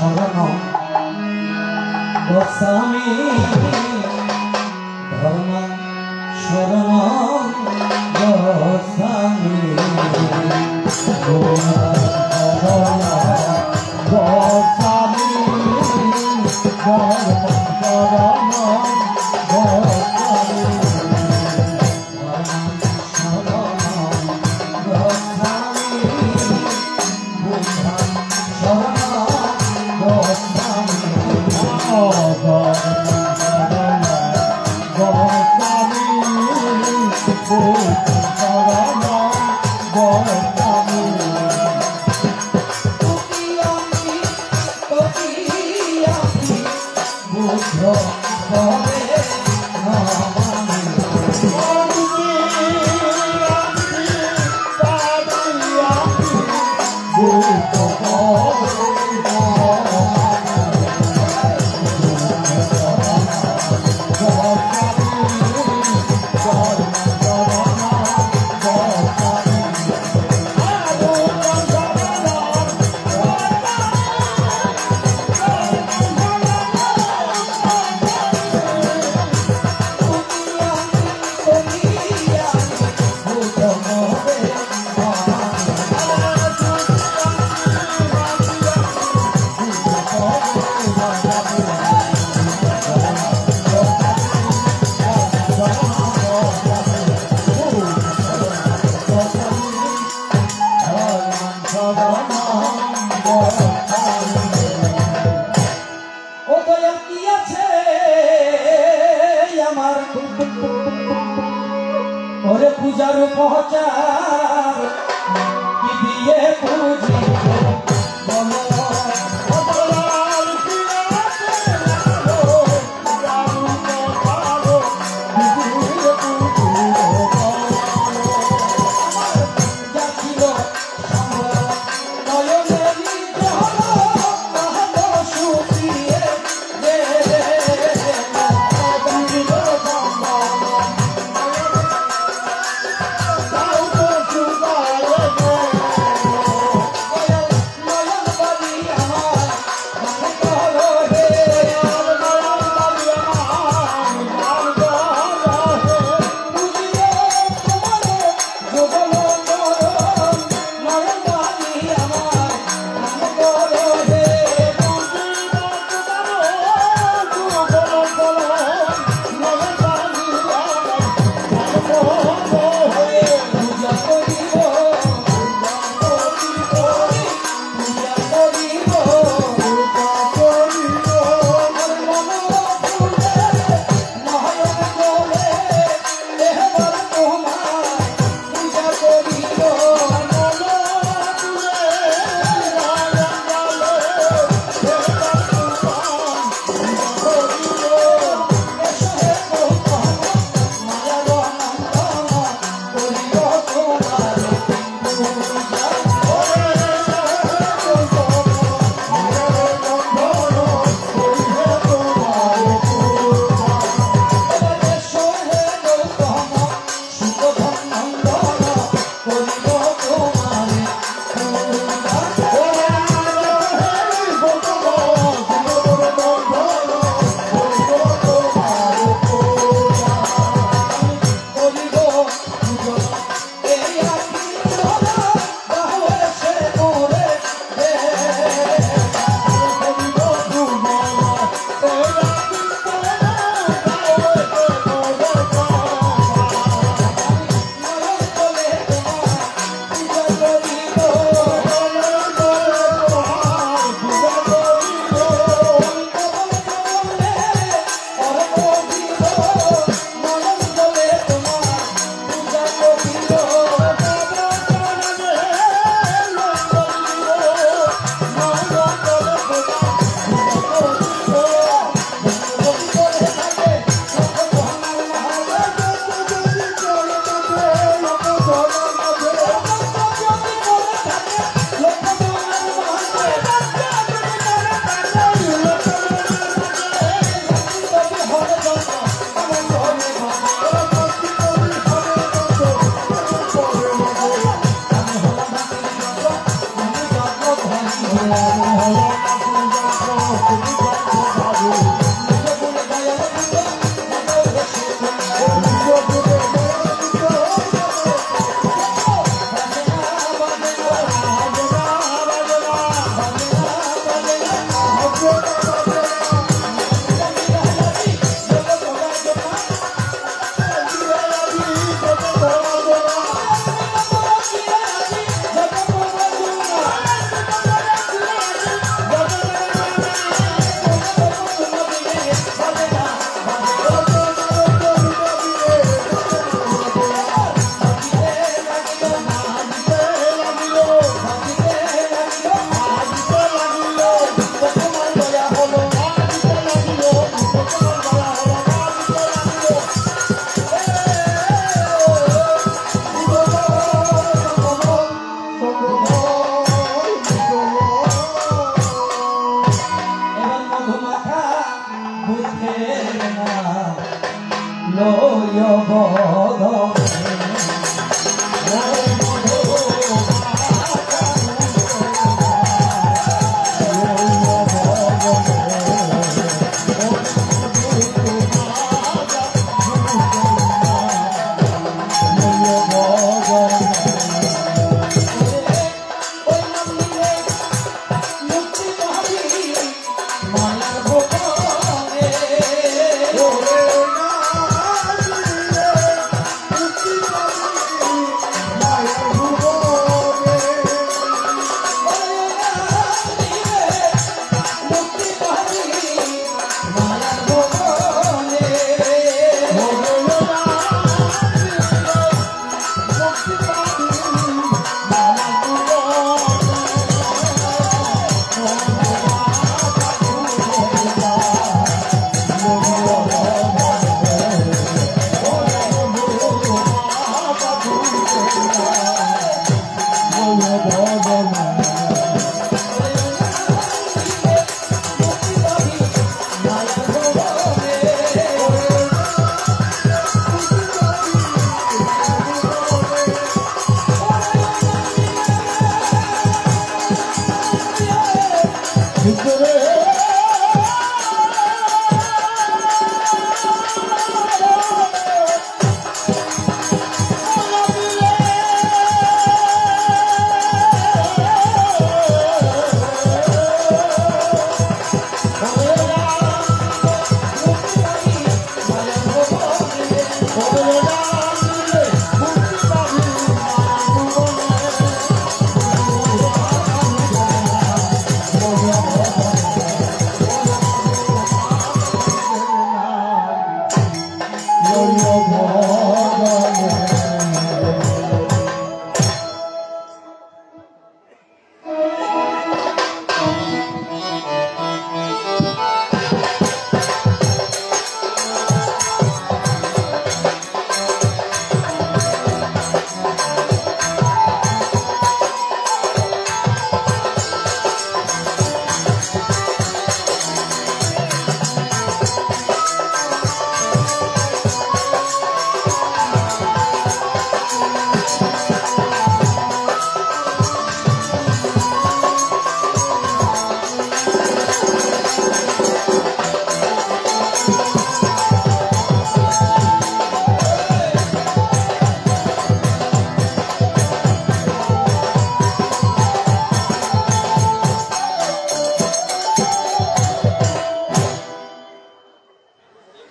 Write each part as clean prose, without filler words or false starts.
শরণ গোস্বামী ধর্ম শরণ গোস্বামী গোস্বামী ধর্ম শরণ पूजार पहुँचार कि दिए पूजी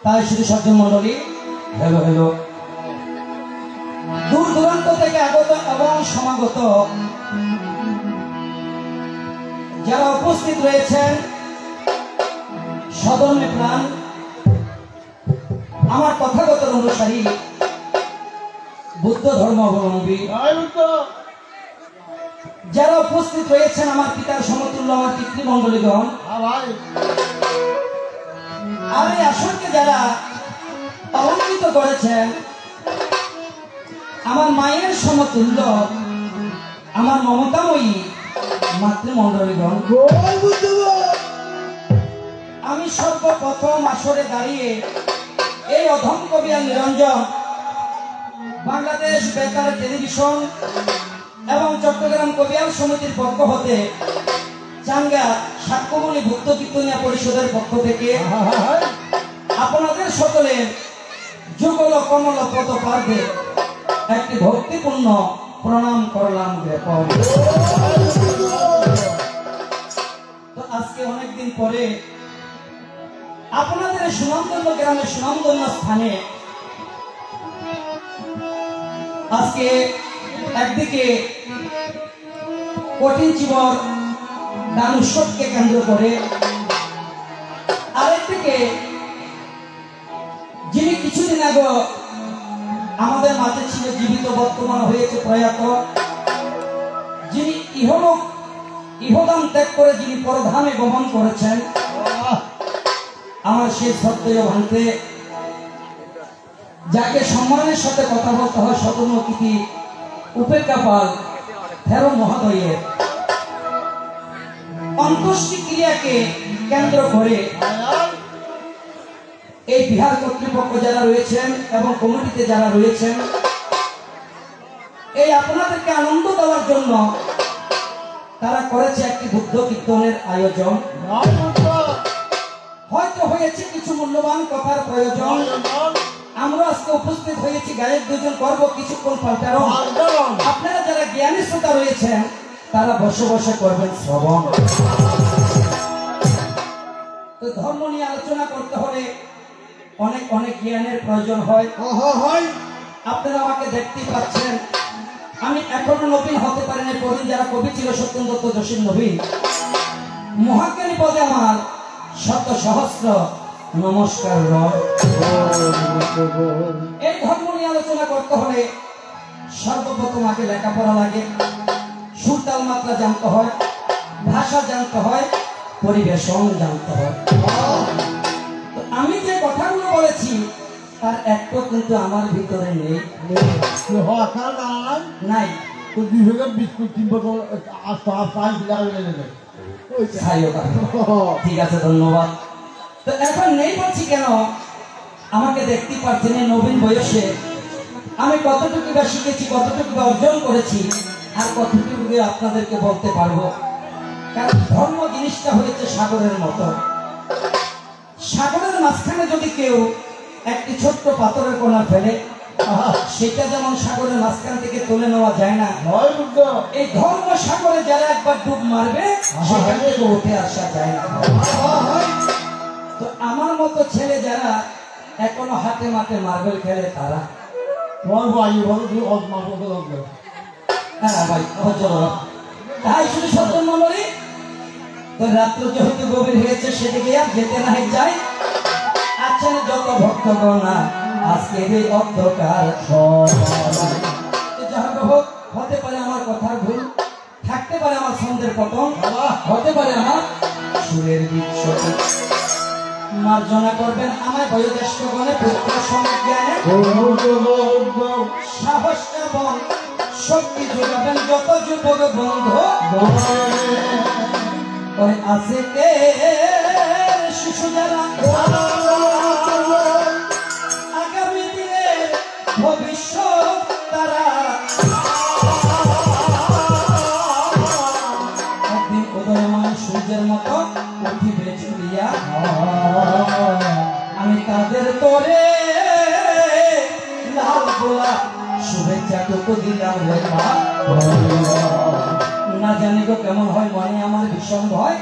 তাই শুধু সজ্জন মন্ডলী, হ্যালো হ্যালো, দূর দূরান্ত থেকে আগত এবং সমাগত যারা উপস্থিত রয়েছেন, সদর্মে প্রাণ, আমার তথাগত অনুসারী বুদ্ধ ধর্মাবলম্বী যারা উপস্থিত রয়েছেন, আমার পিতার সমতুল্য আমার পিতৃমণ্ডলীগণ, আর এই আসরকে যারা অলঙ্কৃত করেছেন, আমার মায়ের সমতুল্য আমার মমতাময়ী মাতৃমণ্ডলীগণ, আমি সর্বপ্রথম আসরে দাঁড়িয়ে এই অধম কবিয়াল নিরঞ্জন বাংলাদেশ বেতার টেলিভিশন এবং চট্টগ্রাম কবিয়াল সমিতির পক্ষ হতে চাঙ্গা সাক্ষ্যমণি ভুক্ত কীর্তনিয়া পরিষদের পক্ষ থেকে আপনাদের সকলের যুগল কমল পদ পার্বে একটি ভক্তিপূর্ণ প্রণাম করলাম জ্ঞাপন। তো আজকে অনেকদিন পরে আপনাদের সুনামধন্য গ্রামের সুনামধন্য স্থানে আজকে একদিকে কঠিন জীবন দান উৎসবকে কেন্দ্র করে, আরেকদিকে যিনি কিছুদিন আগে আমাদের মাঝে ছিল, জীবিত বর্তমান হয়েছে প্রয়াত, যিনি ইহদান ত্যাগ করে যিনি পরধামে গমন করেছেন, আমার সেই শ্রদ্ধেয় ভান্তে, যাকে সম্মানের সাথে কথা বলতে হয় শতমকৃতি উপেক্ষা পাল থেরো মহোদয়ের অন্ত্যেষ্টি ক্রিয়াকে কেন্দ্র করে এই বিহার কর্তৃপক্ষ যারা রয়েছেন এবং কমিটিতে যারা রয়েছেন, এই আপনাদেরকে আনন্দ দেওয়ার জন্য তারা করেছে একটি বুদ্ধ কীর্তনের আয়োজন। হয়তো হয়েছে কিছু মূল্যবান কথার প্রয়োজন, আমরা আজকে উপস্থিত হয়েছি, গায়ক দুজন করব কিছুক্ষণ পাল্টারণ। আপনারা যারা জ্ঞানী শ্রোতা রয়েছেন তারা বসে বসে করবেন শ্রবণ। তো ধর্ম নিয়ে আলোচনা করতে হলে অনেক অনেক জ্ঞানের প্রয়োজন হয়। আপনারা আমাকে দেখতেই পাচ্ছেন, আমি এখনো নবীন হতে পারিনি। প্রবীণ যারা কবি ছিল সত্যেন্দ্র দত্ত জসীম নবীন, মহাজ্ঞানী পদে আমার শত সহস্র নমস্কার। এই ধর্ম নিয়ে আলোচনা করতে হলে সর্বপ্রথম আগে লেখাপড়া লাগে, সুরতাল মাত্রা জানতে হয়, ভাষা জানতে হয়, পরিবেশন জানতে হয়। আমি যে কথাগুলো বলেছি তার একটু কিন্তু আমার ভিতরে নেই, নাই। ঠিক আছে, ধন্যবাদ। তো এখন নেই বলছি কেন, আমাকে দেখতে পাচ্ছেন নবীন বয়সে আমি কতটুকু বা শিখেছি, কতটুকু বা অর্জন করেছি, আর কতটুকু আপনাদেরকে বলতে পারবো। কারণ ধর্ম জিনিসটা হয়েছে সাগরের মতো। সাগরের মাঝখানে যদি কেউ একটি ছোট্ট পাথরের কোণা ফেলে, সেটা যেমন সাগরের মাঝখান থেকে তুলে নেওয়া যায় না, এই ধর্ম সাগরে যারা একবার ডুব মারবে সেখান থেকে উঠে আসা যায় না। তো আমার মতো ছেলে যারা এখনো হাতে মাঠে মার্বেল খেলে তারা, হ্যাঁ ভাই, তাই শুধু সজ্জন মন্ডলী। তো রাত্র যেহেতু গভীর হয়েছে সেদিকে আর যেতে না চাই। আচ্ছা, যত ভক্তগণ আজকে এই অন্ধকার হতে পারে আমার কথার ভুল, থাকতে পারে আমার ছন্দের পতন, হতে পারে আমার সুরের বিচ্ছুতি, মার্জনা করবেন আমায় বয়োজ্যেষ্ঠ গণে, পুত্র সজ্ঞানে সাহস এবং শক্তি যোগাবেন যত যুবক বন্ধু আছে কে শিশু যারা আগামী দিনের ভবিষ্যৎ তারা। একদিন উদয়মান সূর্যের মতো উঠিবে চুরিয়া, আমি তাদের তোরে লাল গোলাপ শুভেচ্ছাটুকু দিলাম রে মা। না জানি গো কেমন হয়, মনে আমার ভীষণ ভয়।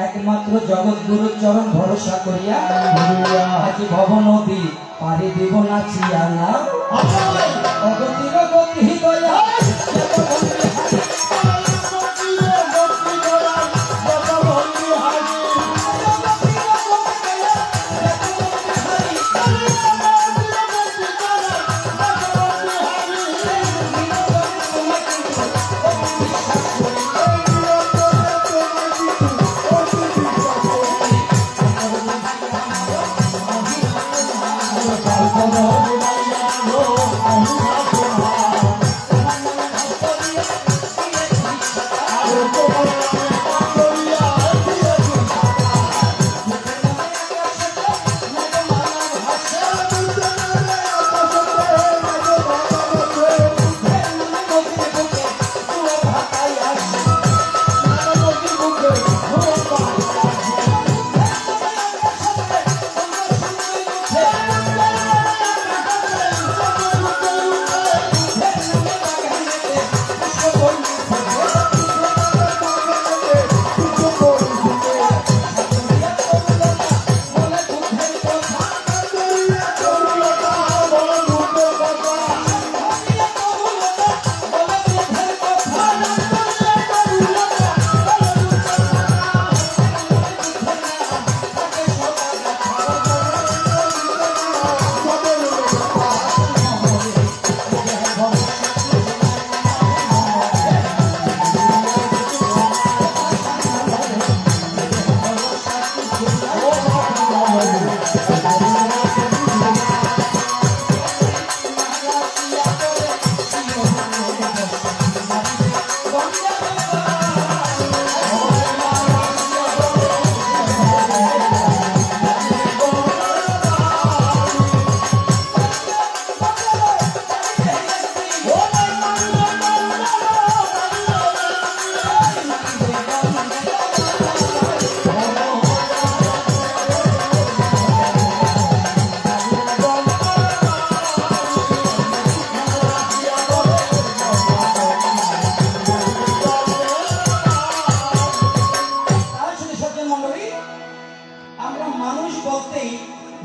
একমাত্র জগৎগুরু চরণ ভরসা করিয়া আজ ভব নদী পারি দিব নাচিয়া না অগতির গতি দয়া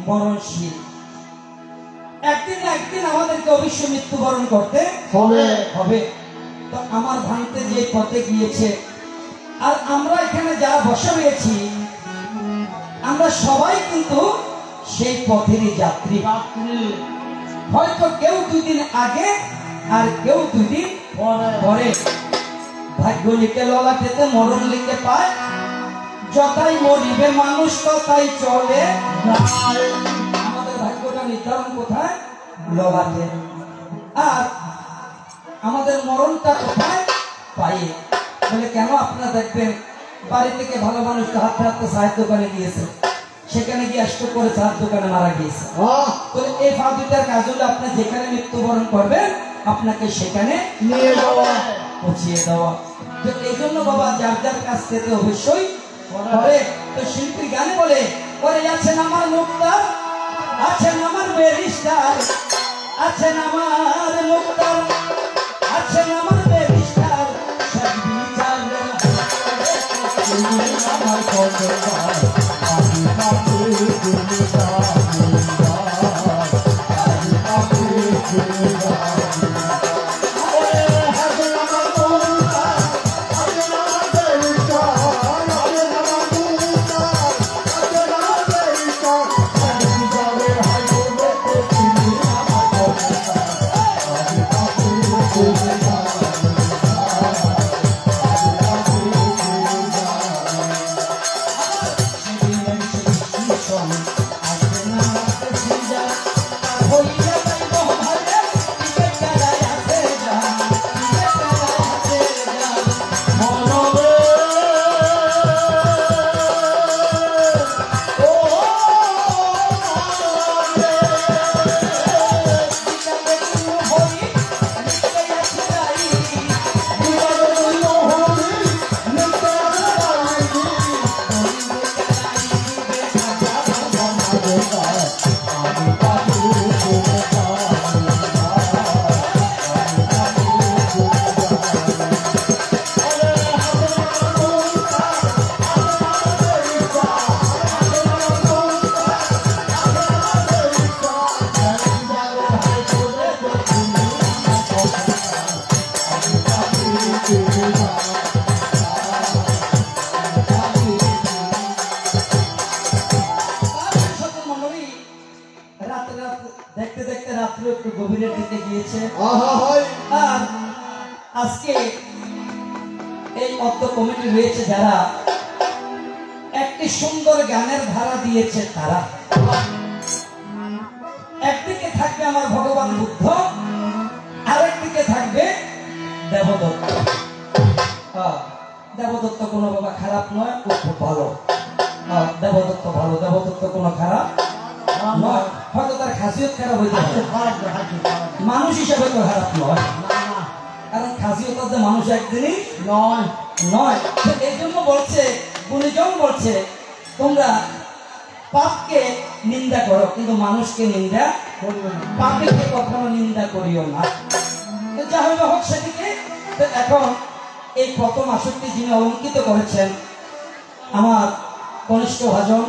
মরণশীল একদিন না একদিন আমাদেরকে অবশ্য মৃত্যুবরণ করতে হবে। তো আমার ভাইতে যে পথে গিয়েছে আর আমরা এখানে যারা বসে রয়েছি আমরা সবাই কিন্তু সেই পথেরই যাত্রী। হয়তো কেউ 2 দিন আগে আর কেউ 2 দিন পরে। ভাগ্য লিখে ললাটেতে মরণ লিখে পায়, যতাই মরিবে মানুষ ততাই চলে। আমাদের ভাগ্যটা নির্ধারণ কোথায়? ললাটে। আর আমাদের মরণটা কোথায়? পায়ে। বলে কেন? আপনারা দেখবেন বাড়ি থেকে ভালো মানুষ হাতে হাতে চায়ের দোকানে গিয়েছে, সেখানে গিয়ে স্ট্রোক করে চায়ের দোকানে মারা গিয়েছে। বলে এই পা দুইটার কাজ হলে আপনি যেখানে মৃত্যুবরণ করবেন আপনাকে সেখানে নিয়ে যাওয়া, পৌঁছিয়ে দেওয়া। তো এই জন্য বাবা যার যার কাছ থেকে অবশ্যই করে। তো শিল্পী গানে বলে করে আছেন আমার মুক্তার, আছেন আমার ব্যারিস্টার, আছেন আমার মুক্তার, আছেন আমার ব্যারিস্টার, সব বিচার আমার খবর আমি কাছে Oh, দেখতে দেখতে রাত্রে একটু গভীরের দিকে গিয়েছে। আর আজকে এই অর্থ কমিটি রয়েছে যারা একটি সুন্দর গানের ধারা দিয়েছে, তারা একদিকে থাকবে আমার ভগবান বুদ্ধ, আরেকদিকে থাকবে দেবদত্ত। দেবদত্ত কোনো বাবা খারাপ নয়, ও খুব ভালো। দেবদত্ত ভালো, দেবদত্ত কোনো খারাপ নয়। হয়তো তার খাসিয়ত খারাপ হইতে পারে, মানুষ হিসেবে তো খারাপ নয়, কারণ খাসিয়ত যে মানুষ একদিনই নয় নয়। এই জন্য বলছে গুণীজন বলছে, তোমরা পাপকে নিন্দা করো কিন্তু মানুষকে নিন্দা করিও না, পাপকে কখনো নিন্দা করিও না। যা হইবে হোক সেদিকে। এখন এই প্রথম আসক্তি যিনি অলঙ্কিত করেছেন, আমার কনিষ্ঠ ভাজন,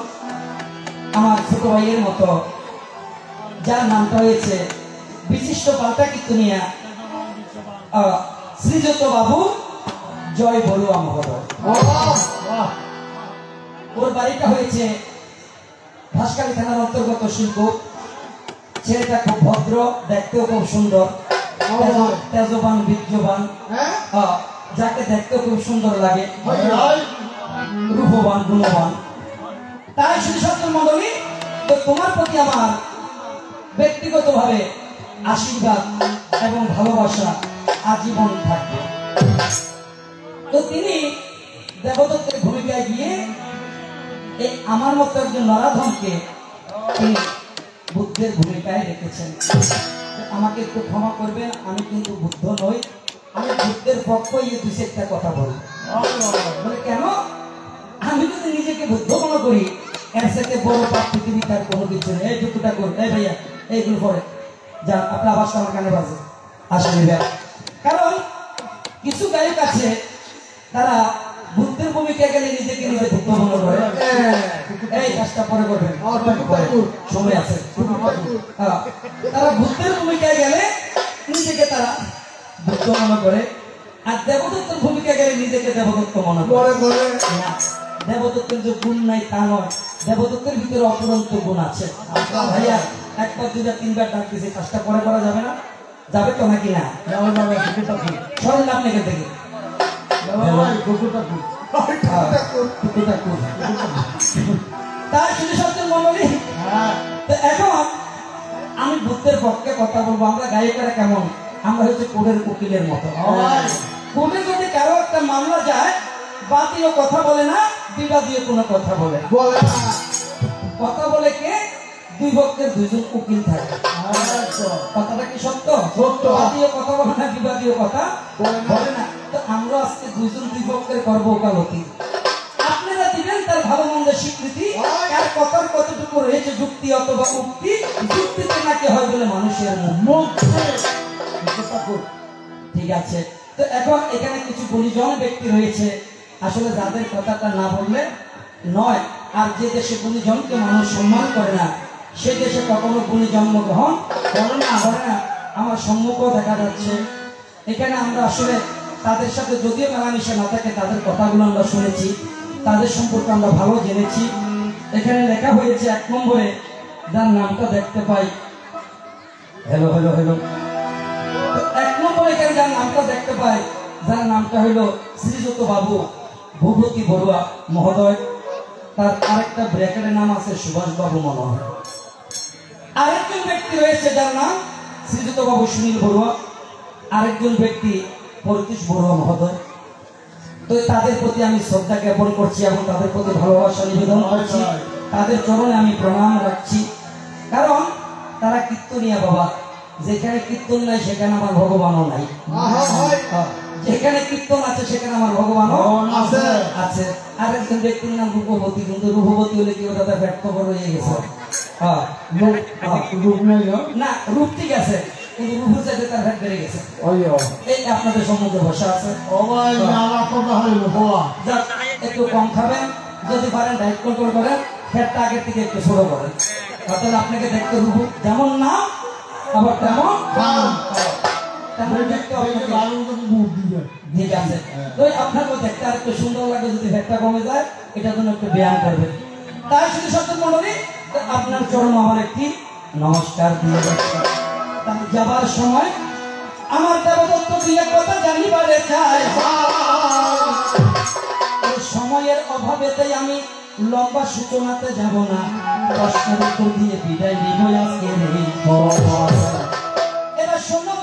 আমার ছোট ভাইয়ের মতো, যার নামটা হয়েছে বিশিষ্ট পাল্টা কীর্তনিয়া শ্রীযুক্ত বাবু জয় বড়ুয়া মহোদয়। ওর বাড়িটা হয়েছে ভাস্কালী থানার অন্তর্গত শিল্প। ছেলেটা খুব ভদ্র, দেখতেও খুব সুন্দর, তেজবান বীর্যবান, যাকে দেখতেও খুব সুন্দর লাগে, রূপবান গুণবান। তাই শ্রী সত্তর মন্ডলী, তো তোমার প্রতি আমার ব্যক্তিগতভাবে আশীর্বাদ এবং ভালোবাসা আজীবন থাকবে। তো তিনি দেবদত্তের ভূমিকায় গিয়ে এই আমার মতো একজন নরাধমকে তিনি বুদ্ধের ভূমিকায় রেখেছেন। আমাকে একটু ক্ষমা করবেন, আমি কিন্তু বুদ্ধ নই, আমি বুদ্ধের পক্ষে দুই একটা কথা বলি। বলে কেন? আমি যদি নিজেকে বুদ্ধ মনে করি, এর সাথে বড় পাপ পৃথিবী তার কোনো কিছু নেই। এই টুকুটা করি, এই ভাইয়া এইগুলো করে যান, আপনার আওয়াজটা আমার কানে বাজে আসলে। কারণ কিছু গায়ক আছে তারা বুদ্ধের ভূমিকা গেলে নিজেকে নিজে বুদ্ধ মনে করে। এই কাজটা পরে করবেন, সময় আছে। তারা বুদ্ধের ভূমিকায় গেলে নিজেকে তারা বুদ্ধ মনে করে, আর দেবদত্তের ভূমিকা গেলে নিজেকে দেবদত্ত মনে করে। দেবদত্তের যে গুণ নাই তা নয়, দেবদত্তের ভিতরে অপরন্ত গুণ আছে। ভাইয়া একবার দুইবার তিনবার ডাক দিয়েছে, কাজটা পরে করা যাবে না? যাবে তো নাকি না? সরল নাম থেকে থেকে তার শুধু সত্যের মন্ডলী। এখন আমি বুদ্ধের পক্ষে কথা বলবো। আমরা গায়কেরা কেমন? আমরা হচ্ছে কোর্টের উকিলের মতো। কোর্টে যদি কারো একটা মামলা যায়, বাদীও কথা বলে না, বিবাদীও কোনো কথা বলে না। কথা বলে কে? দুই পক্ষের দুইজন উকিল থাকে। কথাটা কি সত্য? সত্য। বাদীও কথা বলে না, বিবাদীও কথা বলে না। তো আমরা আজকে দুইজন দুই পক্ষের করবো ওকালতি। আপনারা দিবেন তার ভালো মন্দের স্বীকৃতি, কার কথার কতটুকু রয়েছে যুক্তি অথবা উক্তি। যুক্তিতে নাকি হয় বলে মানুষের মুখ। ঠিক আছে। তো এখন এখানে কিছু গুণীজন ব্যক্তি রয়েছে, আসলে যাদের কথাটা না বললে নয়। আর যে দেশে গুণীজনকে মানুষ সম্মান করে না, সে দেশে কখনো গুণী জন্মগ্রহণ করে না। আমার সম্মুখও দেখা যাচ্ছে এখানে আমরা আসলে তাদের সাথে যদিও মেলামেশা না থাকে, তাদের কথাগুলো আমরা শুনেছি, তাদের সম্পর্কে আমরা ভালো জেনেছি। এখানে লেখা হয়েছে 1 নম্বরে, যার নামটা দেখতে পাই, হ্যালো হ্যালো হ্যালো, 1 নম্বরে এখানে যার নামটা দেখতে পাই, যার নামটা হলো শ্রীযুক্ত বাবু ভূপতি বড়ুয়া মহোদয়। তার আরেকটা ব্র্যাকেটের নাম আছে সুভাষ বাবু মনোহর। আরেকজন ব্যক্তি রয়েছে যার নাম শ্রীযুক্ত বাবু সুনীল বড়ুয়া, আরেকজন ব্যক্তি পরিতোষ বড়ুয়া মহোদয়। তো তাদের প্রতি আমি শ্রদ্ধা জ্ঞাপন করছি এবং তাদের প্রতি ভালোবাসা নিবেদন করছি। তাদের চরণে আমি প্রণাম রাখছি, কারণ তারা কীর্তনিয়া বাবা। যেখানে কীর্তন নাই সেখানে আমার ভগবানও নাই, যেখানে কীর্তন আছে সেখানে আমার ভগবানও আছে। আরেকজন ব্যক্তির নাম রূপবতী, কিন্তু রূপবতী হলে কি দাদা ব্যর্থ করে হয়ে গেছে। না, রূপ ঠিক আছে, কিন্তু রূপের চাইতে তার ভ্যাট বেড়ে গেছে। এই আপনাদের সম্বন্ধে বসা আছে, একটু কম খাবেন, যদি পারেন ডায়েট কন্ট্রোল করেন, ফ্যাটটা আগের থেকে একটু ছোট করেন, তাহলে আপনাকে দেখতে রূপ যেমন না আবার তেমন। তেমন দেখতে ঠিক আছে। তো আপনাকেও দেখতে আর একটু সুন্দর লাগে, যদি ভেটটা কমে যায় এটার জন্য একটু ব্যায়াম করবেন। তাই শুধু সত্য মন্ডলী, আপনার চরণ আমার একটি নমস্কার দিয়ে যাচ্ছে। যাবার সময় আমার দেবদত্ত দিয়ে কথা জানিবারে চাই, সময়ের অভাবেতেই আমি লম্বা সূচনাতে যাব না, প্রশ্নের উত্তর দিয়ে বিদায় নিব আজকে। এবার শোনো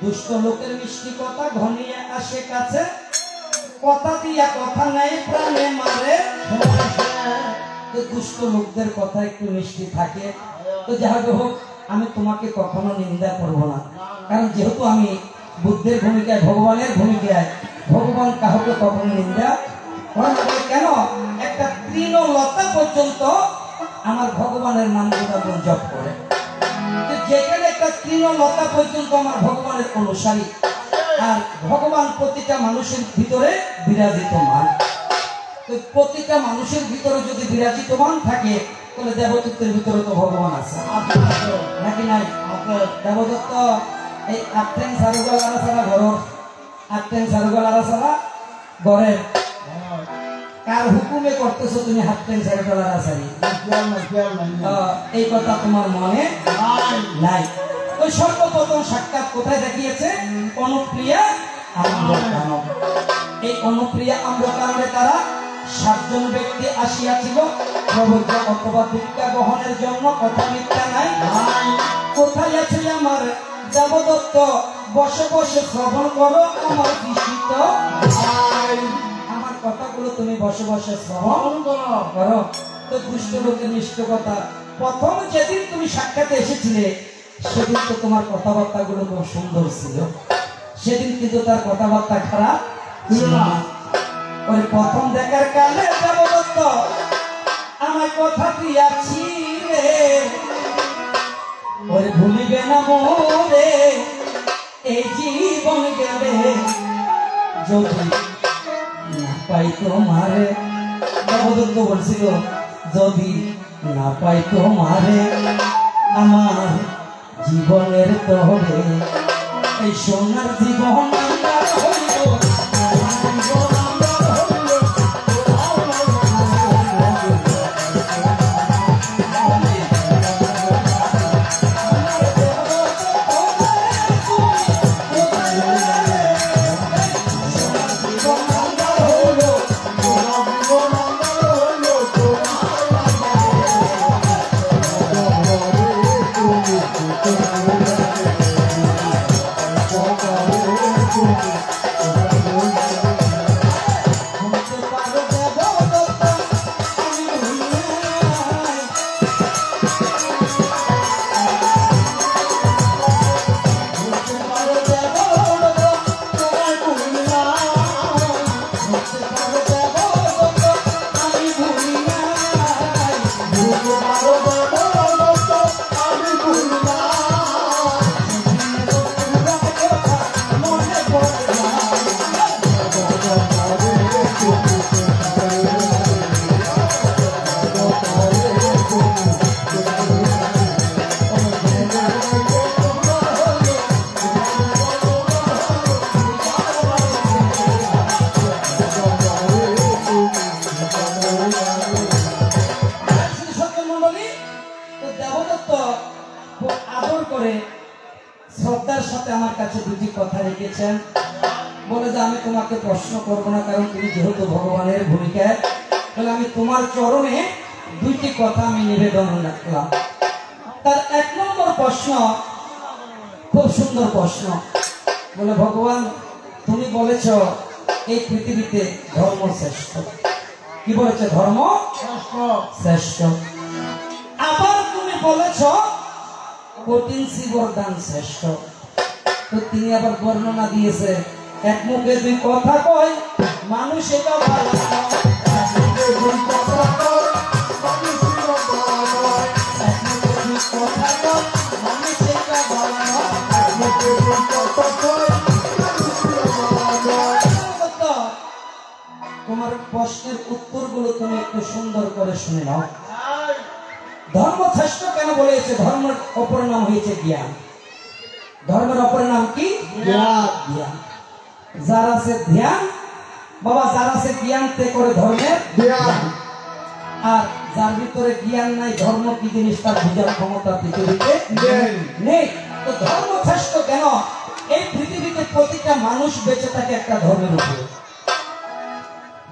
দুষ্ট লোকের মিষ্টি কথা ঘনিয়ে আসে কাছে, কথা দিয়া কথা নাই প্রাণে মারে। তো দুষ্ট লোকদের কথা একটু মিষ্টি থাকে। তো যাই হোক, আমি তোমাকে কখনো নিন্দা করব না, কারণ যেহেতু আমি বুদ্ধের ভূমিকায়, ভগবানের ভূমিকায়, ভগবান কাউকে কখনো নিন্দা করেন না। কেন? একটা তৃণলতা পর্যন্ত আমার ভগবানের নাম গুণাগুণ জপ করে। যেখানে একটা তৃণলতা পর্যন্ত আমার ভগবানের অনুসারী, আর ভগবান প্রতিটা মানুষের ভিতরে বিরাজিতমান। তো প্রতিটা মানুষের ভিতরে যদি বিরাজিতমান থাকে, তাহলে দেবদত্তের ভিতরে তো ভগবান আছে নাকি নাই? দেবদত্ত এই আটটেন সারুগাল আড়াছাড়া ঘর, আটটেন সারুগাল আড়াছাড়া ঘরের কার হুকুমে করতেছো তুমি হাটটেন সারুগাল আড়াছাড়ি? এই কথা তোমার মনে নাই। ওই সর্বপ্রথম সাক্ষাৎ কোথায় দেখিয়েছে? অনুপ্রিয়া আম্রকানন। এই অনুপ্রিয়া আম্রকাননে তারা 7 জন ব্যক্তি আসিয়াছিল প্রবজ্ঞা অথবা ভিক্ষা গ্রহণের জন্য। কথা মিথ্যা নাই। কোথায় আছে আমার দেবদত্ত? বসে বসে শ্রবণ করো আমার বিস্মিত, আমার কথাগুলো তুমি বসে বসে শ্রবণ করো। তো দুষ্ট লোকের নিষ্ঠ কথা, প্রথম যেদিন তুমি সাক্ষাতে এসেছিলে সেদিন তো তোমার কথাবার্তা গুলো খুব সুন্দর ছিল, সেদিন কিন্তু তার কথাবার্তা খারাপ ছিল না। ওই প্রথম দেখার কালে দেবদত্ত আমার কথা দিয়াছি রে, ওই ভুলিবে না মোরে এই জীবন গেলে, যদি না পাই তোমারে। দেবদত্ত বলছিল, যদি না পাই তোমারে আমার জীবনের তরে, এই সোনার জীবন শ্রদ্ধার সাথে আমার কাছে দুটি কথা রেখেছেন, বলে যে আমি তোমাকে প্রশ্ন করব না, কারণ তুমি যেহেতু ভগবানের ভূমিকায়, তাহলে আমি তোমার চরণে দুইটি কথা আমি নিবেদন রাখলাম। তার এক নম্বর প্রশ্ন, খুব সুন্দর প্রশ্ন, বলে ভগবান তুমি বলেছ এই পৃথিবীতে ধর্ম শ্রেষ্ঠ। কি বলেছে? ধর্ম শ্রেষ্ঠ। আবার তুমি বলেছ কঠিন বরদান শ্রেষ্ঠ। তো তিনি আবার বর্ণনা দিয়েছে, এক মুখে দুই কথা কয় মানুষ, এটা ভালো তোমার প্রশ্নের উত্তরগুলো তুমি একটু সুন্দর করে শুনে নাও। ধর্ম শ্রেষ্ঠ কেন বলেছে? ধর্মের অপর নাম হয়েছে জ্ঞান। ধর্মের অপর নাম কি? জ্ঞান। যার আছে ধ্যান, বাবা যার আছে জ্ঞান তে করে ধর্মের জ্ঞান। আর যার ভিতরে জ্ঞান নাই, ধর্ম কি জিনিস তার বোঝার ক্ষমতা পৃথিবীতে নেই। তো ধর্ম শ্রেষ্ঠ কেন? এই পৃথিবীতে প্রতিটা মানুষ বেঁচে থাকে একটা ধর্মের উপরে।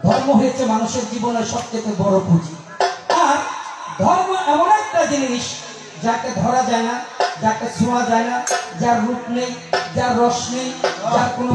ধর্ম হয়েছে মানুষের জীবনের সবচেয়ে বড় পুঁজি। আর ধর্ম এমন একটা জিনিস যাকে ধরা যায় না, যাকে ছোঁয়া যায় না, যার রূপ নেই, যার রস নেই, যার কোনো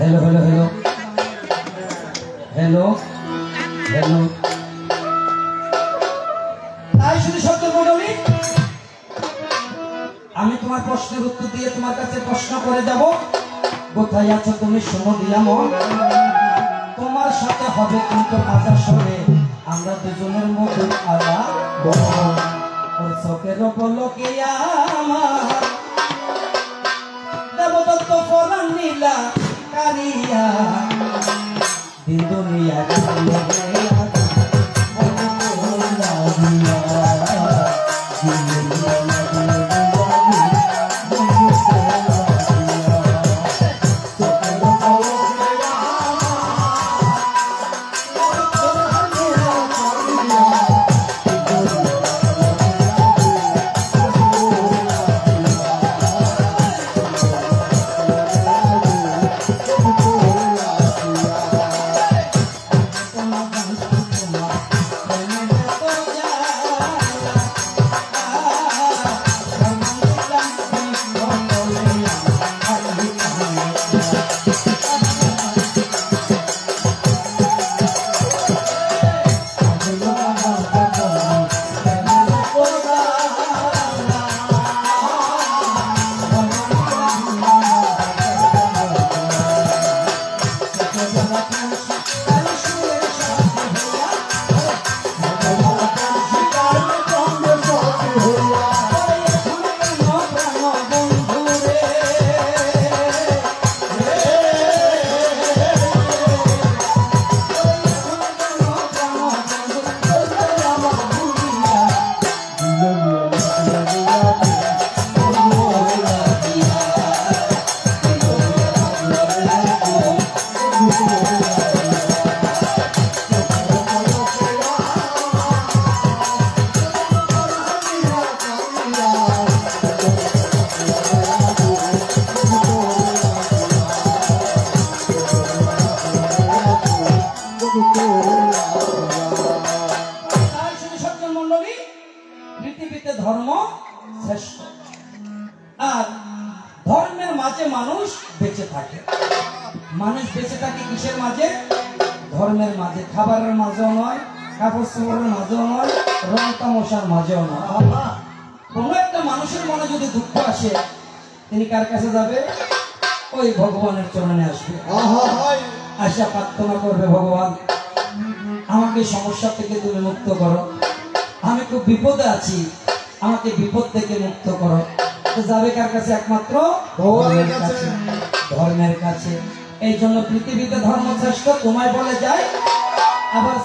hello hello hello hello hello তাই শুধু শব্দ বলি, আমি তোমার প্রশ্নের উত্তর দিয়ে তোমার কাছে প্রশ্ন করে যাব। কোথায় আছো তুমি? শোনো দিলাম, তোমার সাথে হবে কিন্তু আজার সঙ্গে আমরা দুজনের মধ্যে আলাপ। ওর চোখের পলকে আমার দেবদত্ত ফলান নীলা কারিয়া দিদুনিয়া থাকে। মানুষ বেঁচে থাকে কিসের মাঝে? ধর্মের মাঝে। খাবারের মাঝেও নয়, কাপড় চোপড়ের মাঝেও নয়, রং তামাশার মাঝেও নয়। কোন একটা মানুষের মনে যদি দুঃখ আসে, তিনি কার কাছে যাবে? ওই ভগবানের চরণে আসবে। আশা প্রার্থনা করবে, ভগবান আমাকে সমস্যা থেকে তুমি মুক্ত করো, আমি খুব বিপদে আছি, আমাকে বিপদ থেকে মুক্ত করো। তো যাবে কার কাছে? একমাত্র ভগবানের কাছে, ধর্মের কাছে। এই জন্য পৃথিবীতে ধর্ম শ্রেষ্ঠ তোমায় বলে যায়। আবার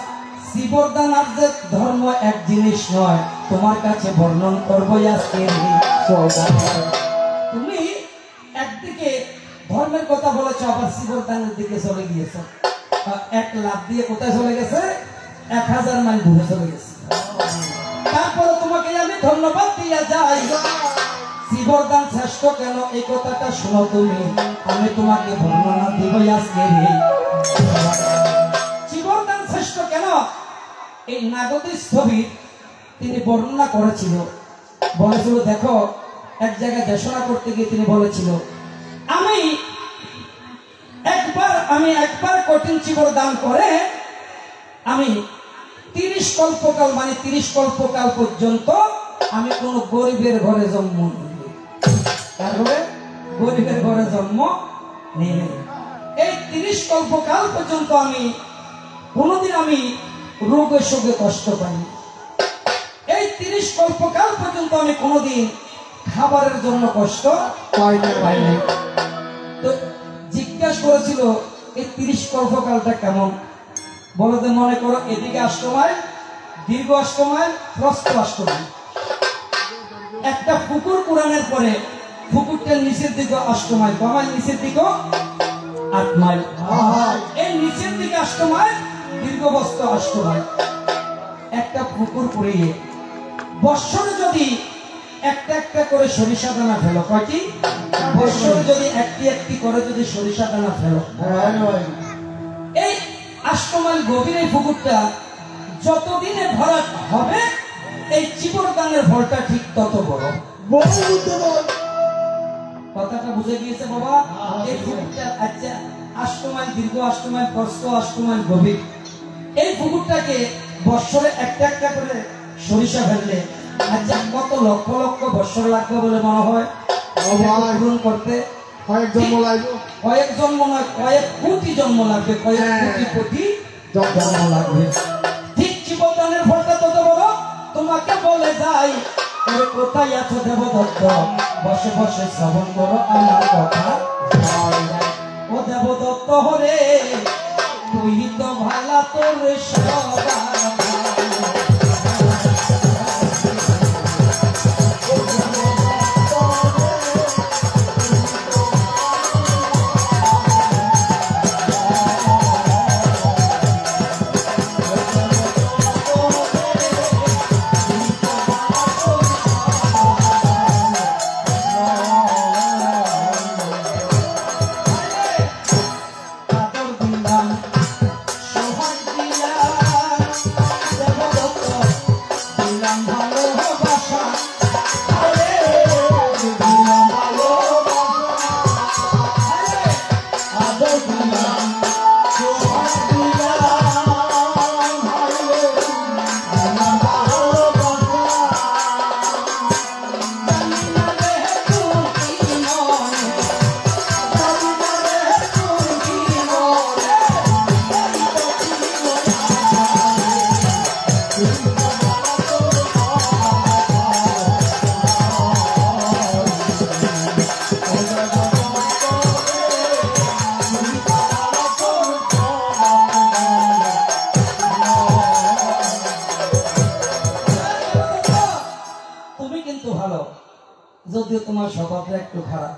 শিবরদান আর যে ধর্ম এক জিনিস নয়, তোমার কাছে বর্ণন করবো আজকে। তুমি একদিকে ধর্মের কথা বলেছ, আবার শিবরদানের দিকে চলে গিয়েছ। এক লাভ দিয়ে কোথায় চলে গেছে? 1000 মাইল দূরে চলে গেছে। তারপরে তোমাকে আমি ধন্যবাদ দিয়ে যাই। শিবরদান শ্রেষ্ঠ কেন এই কথাটা শোনো তুমি, আমি তোমাকে বর্ণনা দিব আজকে। শিবরদান শ্রেষ্ঠ কেন এই নাগতিক ছবি তিনি বর্ণনা করেছিল। বলেছিল, দেখো এক জায়গায় দেশনা করতে গিয়ে তিনি বলেছিল, আমি একবার কঠিন শিবরদান করে আমি 30 কল্পকাল, মানে 30 কল্পকাল পর্যন্ত আমি কোন গরিবের ঘরে জন্ম নিই। তারপরে গরিবের ঘরে জন্ম নিই। এই 30 কল্পকাল পর্যন্ত আমি কোনদিন আমি রোগে শোকে কষ্ট পাইনি। এই 30 কল্পকাল পর্যন্ত আমি কোনদিন খাবারের জন্য কষ্ট পাইনি। তো জিজ্ঞাসা করেছিল, এই 30 কল্পকালটা কেমন? বলে যে, মনে করো এদিকে 8 মাইল, দীর্ঘ 8 মাইল, প্রস্থ 8 মাইল। একটা পুকুর পুরানোর পরে পুকুরটার নিচের দিকে 8 মাইল, কমাইল নিচের দিকে 8 মাইল। এই নিচের দিকে 8 মাইল, দীর্ঘ বস্তু 8 মাইল। একটা পুকুর পুড়িয়ে বৎসরে যদি একটা একটা করে সরিষা দানা ফেলো, কয়টি? বৎসরে যদি একটি একটি করে যদি সরিষা দানা ফেলো, এই 8 মাইল গভীর এই পুকুরটা যতদিনে ভরাট হবে, এই চিবরদানের ফলটা ঠিক তত বড়। কথাটা বুঝে গিয়েছে বাবা? এই পুকুরটা আচ্ছা 8 মাইল দীর্ঘ, 8 মাইল প্রস্থ, 8 মাইল গভীর। এই পুকুরটাকে বৎসরে একটা একটা করে সরিষা ফেললে আচ্ছা কত লক্ষ লক্ষ বৎসর লাগবে বলে মনে হয় পূরণ করতে? কয়েক জন্ম লাগবে, কয়েক জন্ম নয়, কয়েক কোটি জন্ম লাগবে, কয়েক কোটি কোটি জন্ম লাগবে। ঠিক জীবদানের ফলটা তত বড়। তোমাকে বলে যাই, কোথায় আছো দেবদত্ত, বসে বসে শ্রবণ করো আমার কথা। ও দেবদত্ত হরে, তুই তো ভালা তোর সবার। যদিও তোমার স্বভাবটা একটু খারাপ।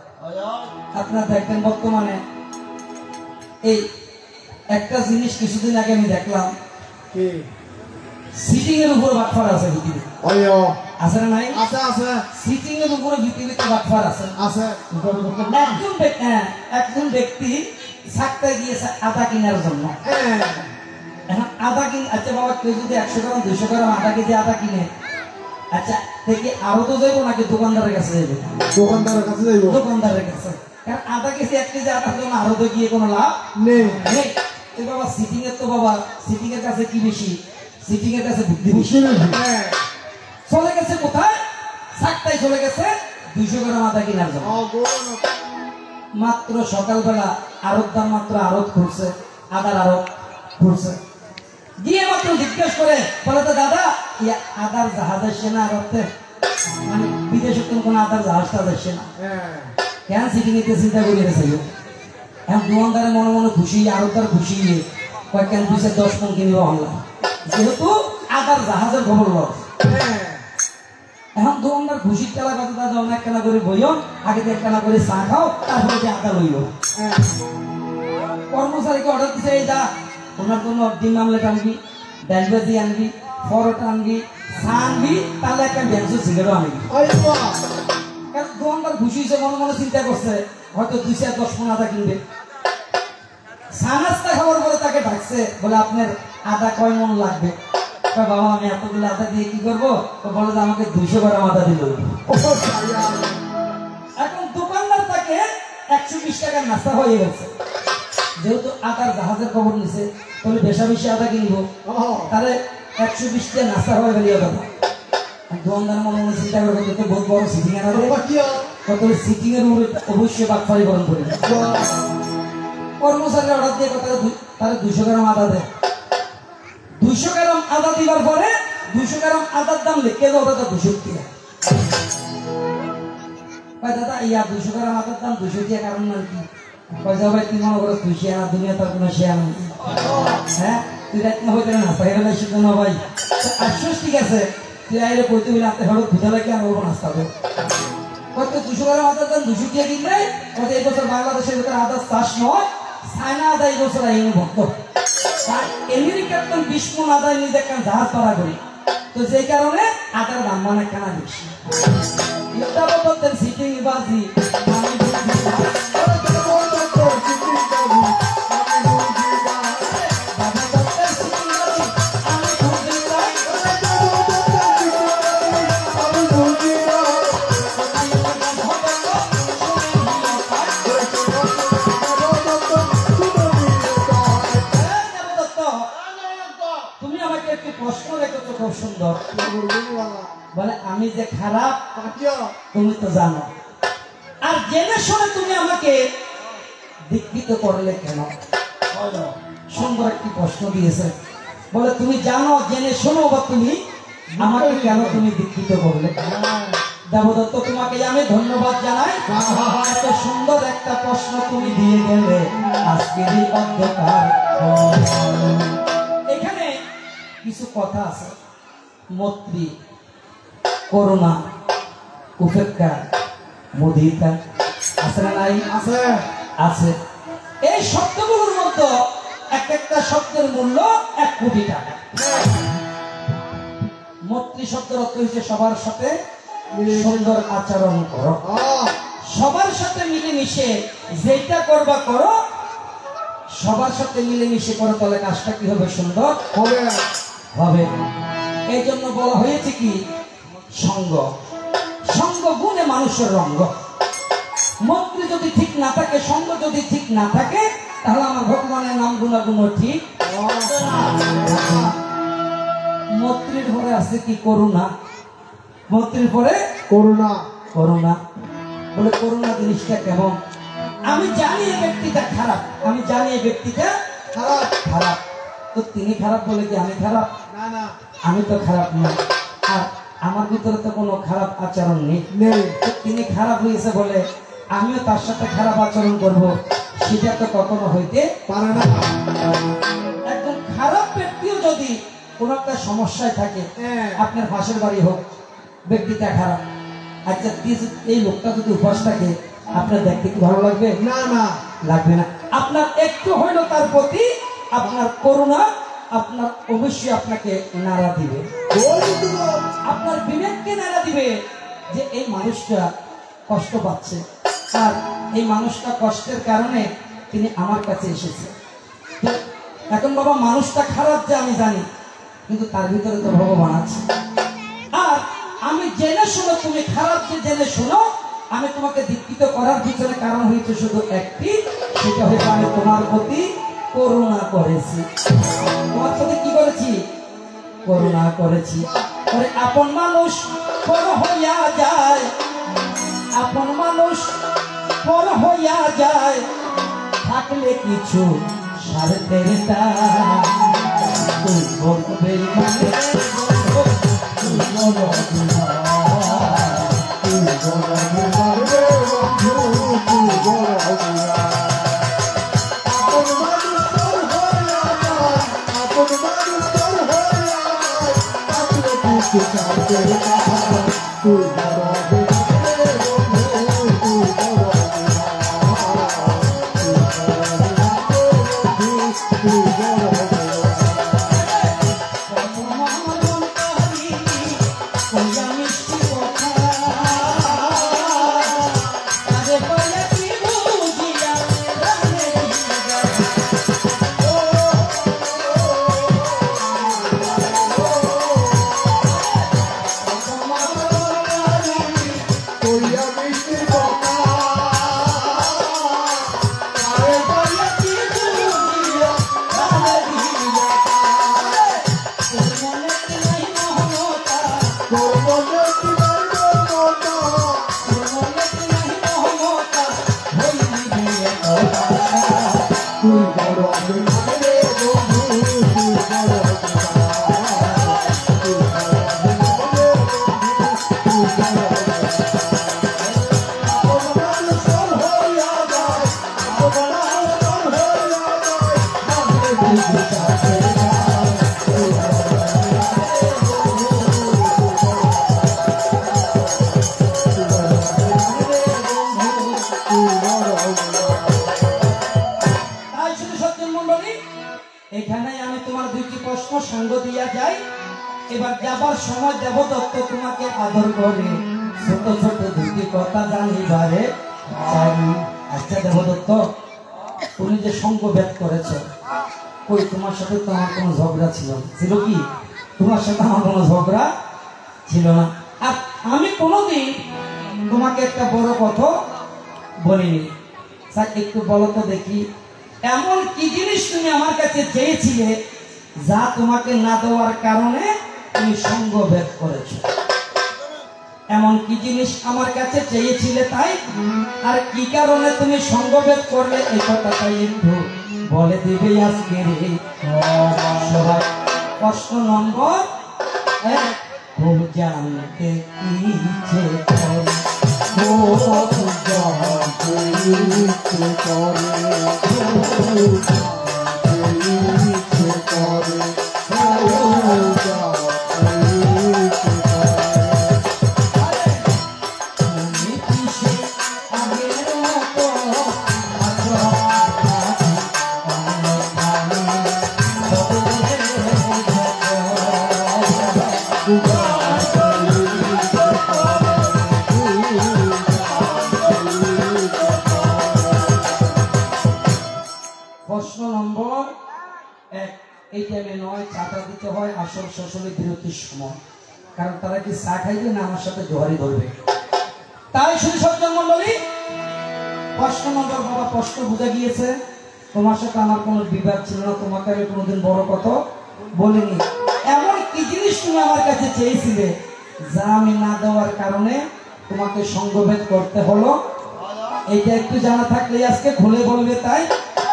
আপনারা দেখবেন বর্তমানে এই একটা জিনিস কিছুদিন আগে আমি দেখলাম, সিটিং এর উপরে বাটফার আছে পৃথিবীতে। আছে না নাই? সিটিং এর উপরে পৃথিবীতে বাটফার আছে। একজন ব্যক্তি ছাকতে গিয়েছে আদা কেনার জন্য। এখন আদা কিনে, আচ্ছা বাবা কেউ যদি 100 গ্রাম 200 গ্রাম আদা কেজি আদা কিনে, আচ্ছা থেকে আরো তো যাইবো নাকি দোকানদারের কাছে যাইবো? দোকানদারের কাছে যাইবো। দোকানদারের কাছে কারণ আধা কেজি 1 কেজি আটার জন্য আরো তো গিয়ে কোনো লাভ নেই। বাবা সিটিং এর তো বাবা সিটিং এর কাছে কি বেশি, সিটিং এর কাছে বুদ্ধি বেশি। চলে গেছে কোথায়, সাতটায় চলে গেছে 200 গ্রাম আদা কেনার জন্য। মাত্র সকালবেলা আড়ত দাম মাত্র আড়ত খুলছে, আদার আড়ত খুলছে, গিয়ে মাত্র জিজ্ঞেস করে বলে তো দাদা আদার জাহাজ আসছে না আড়তে, মানে বিদেশে কোন আদার জাহাজ টাজ আসছে না কেন, সিটি নিতে চিন্তা করি গেছে। এখন দোকানদারের মনে মনে খুশি, আড়তদার খুশি, কয়েকখান 210 মন কিনবে অনলাইন, যেহেতু আদার জাহাজের খবর লস। এখন দোকানদার খুশির খেলা কথা দাদা অনেক খেলা করে বইও, আগে থেকে খেলা করে চা খাও, তারপরে যে আদা লইব। কর্মচারীকে অর্ডার দিচ্ছে এই দা ওনার জন্য ডিম আমলেট আনবি, ডাল ভাজি আনবি, পরোটা আনবি, চা আনবি, তাহলে একটা ব্যঞ্জ সিগারেটও আনবি। কারণ দোকানদার খুশি হয়েছে, মনে মনে চিন্তা করছে হয়তো 210 মন আদা কিনবে। চা নাস্তা খাওয়ার পরে তাকে ডাকছে, বলে আপনার আদা কয় মন লাগবে? বাবা আমি এতগুলো আদা দিয়ে কি করবো? বলে যে আমাকে 200 গ্রাম আদা দিল। এখন দোকানদার তাকে 120 টাকার নাস্তা হয়ে গেছে, যেহেতু আদার জাহাজের খবর নিছে, তাহলে বেশা বেশি আদা কিনবো, তাহলে 120 টাকা নাস্তা হয়ে গেল দাদা। দোকানদার মনে মনে চিন্তা করে তো বহুত বড় সিটিং এর আদা, কত সিটিং এর উপরে অবশ্যই বাকফারি গরম করে। কর্মচারী অর্ডার দিয়ে কথা তাহলে 200 গ্রাম আদা দেয়। 200 গ্রাম আদা দিবার পরে 200 গ্রাম আদার দাম লিখে দাও দাদা 200 টাকা। দাদা ইয়া 200 গ্রাম আদার দাম 200 টাকা, কারণ না কি? ভাই তুই মনে করো তুই শেয়ার দুনিয়া তার কোনো শেয়ার নেই। হ্যাঁ তুই রাত না হইতে না পাই গেলে সেটা না ভাই আশ্বাস, ঠিক আছে তুই আইলে কইতে বলে আপনি হঠাৎ বুঝা লাগে আর ওরকম নাস্তা হবে। হয়তো 200 গ্রাম আদার দাম 200 টাকা কিনলে হয়তো এই বছর বাংলাদেশের ভিতরে আদার চাষ নয়, চায়না আদা এই বছর আইনি ভক্ত, আমেরিকার 20 মন আদায় নিজে একটা জাহাজ পাড়া করি, তো যে কারণে আদার দাম মানে কেনা বেশি। সিটিং বাজি খুব সুন্দর বলে আমি যে খারাপ তুমি তো জানো, আর জেনে শুনে তুমি আমাকে দীক্ষিত করলে কেন? সুন্দর একটি প্রশ্ন দিয়েছে, বলে তুমি জানো জেনে শোনো বা তুমি আমাকে কেন তুমি দীক্ষিত করলে? দেবদত্ত তোমাকে আমি ধন্যবাদ জানাই, এত সুন্দর একটা প্রশ্ন তুমি দিয়ে গেলে আজকের এই অন্ধকার। এখানে কিছু কথা আছে, মৈত্রী, করুণা, উপেক্ষা, মুদিতা আছে না নাই? আছে। এই শব্দগুলোর মধ্যে এক একটা শব্দের মূল্য 1 কোটি টাকা। মৈত্রী শব্দের অর্থ হচ্ছে সবার সাথে সুন্দর আচরণ করো, সবার সাথে মিলেমিশে যেটা করবা করো, সবার সাথে মিলেমিশে করো, তাহলে কাজটা কি হবে? সুন্দর হবে। এই জন্য বলা হয়েছে কি সঙ্গ, সঙ্গ গুণে মানুষের রঙ্গ। মৈত্রী যদি ঠিক না থাকে, সঙ্গ যদি ঠিক না থাকে, তাহলে আমার ভগবানের নাম গুণাগুণ ঠিক। মৈত্রীর পরে আছে কি করুণা, মৈত্রীর পরে করুণা। করুণা বলে করুণা জিনিসটা কেমন? আমি জানি এই ব্যক্তিটা খারাপ, আমি জানি এই ব্যক্তিটা খারাপ খারাপ, তো তিনি খারাপ বলে কি আমি খারাপ? না না, আমি তো খারাপ না, আর আমার ভিতরে তো কোনো খারাপ আচরণ নেই। তিনি খারাপ হয়েছে বলে আমিও তার সাথে খারাপ আচরণ করব, সেটা তো কখনো হইতে পারে না। একজন খারাপ ব্যক্তিও যদি কোনো একটা সমস্যায় থাকে, আপনার পাশের বাড়ি হোক, ব্যক্তিটা খারাপ, আচ্ছা এই লোকটা যদি উপাস থাকে, আপনার দেখতে কি ভালো লাগবে? না না, লাগবে না। আপনার একটু হইলো তার প্রতি আপনার করুণা, আপনার অবশ্যই আপনাকে নাড়া দিবে, আপনার বিবেককে নাড়া দিবে যে এই মানুষটা কষ্ট পাচ্ছে, আর এই মানুষটা কষ্টের কারণে তিনি আমার কাছে এসেছে। এখন বাবা মানুষটা খারাপ যে আমি জানি, কিন্তু তার ভিতরে তো ভগবান আছে। আর আমি জেনে শুনো, তুমি খারাপ যে জেনে শুনো, আমি তোমাকে দীক্ষিত করার পিছনে কারণ হয়েছে শুধু একটি, সেটা হচ্ছে আমি তোমার প্রতি করুণা করেছি। তোমার প্রতি কি করেছি? করুণা করেছি। পরে আপন মানুষ পর হইয়া যায়, আপন মানুষ পর হইয়া যায়, থাকলে কিছু স্বার্থের টান। তুই বলবে মানে এখানে আমি তোমার দুইটি প্রশ্ন সঙ্গ দিয়া যাই। এবার যাবার সময় দেবদত্ত তোমাকে আদর করে ছোট ছোট দুইটি কথা জানিবারে চাই। আচ্ছা দেবদত্ত, তুমি যে সঙ্গ ভেদ করেছ, ওই তোমার সাথে তো আমার কোনো ঝগড়া ছিল কি? তোমার সাথে আমার কোনো ঝগড়া ছিল না। আর আমি কোনোদিন তোমাকে একটা বড় কথা বলিনি। স্যার একটু বলো তো দেখি, এমন কি জিনিস তুমি আমার কাছে চেয়েছিলে যা তোমাকে না দেওয়ার কারণে তুমি সঙ্গ ভেদ করেছো? এমন কি জিনিস আমার কাছে চেয়েছিলে তাই, আর কি কারণে তুমি সঙ্গ ভেদ করলে এই কথাটাই একটু বলে দিবে আজকে রে সবাই। প্রশ্ন নম্বর 1, খুব জানতে ইচ্ছে করে, প্রশ্ন নম্বর 1, এই টাইমে নয় চাটা দিতে হয় আসল শ্বশুরের বিরতির সময়, কারণ তারা কি চা খাইবে না আমার সাথে জোয়ারি ধরবে। তাই শুধু সজ্জন মন্ডলী, প্রশ্ন নম্বর বাবা প্রশ্ন বুঝে গিয়েছে। তোমার সাথে আমার কোনো বিবাদ ছিল না, তোমাকে আমি কোনোদিন বড় কথা বলিনি। এমন কি জিনিস তুমি আমার কাছে চেয়েছিলে যা আমি না দেওয়ার কারণে তোমাকে সঙ্গভেদ করতে হলো? এইটা একটু জানা থাকলে আজকে খুলে বলবে। তাই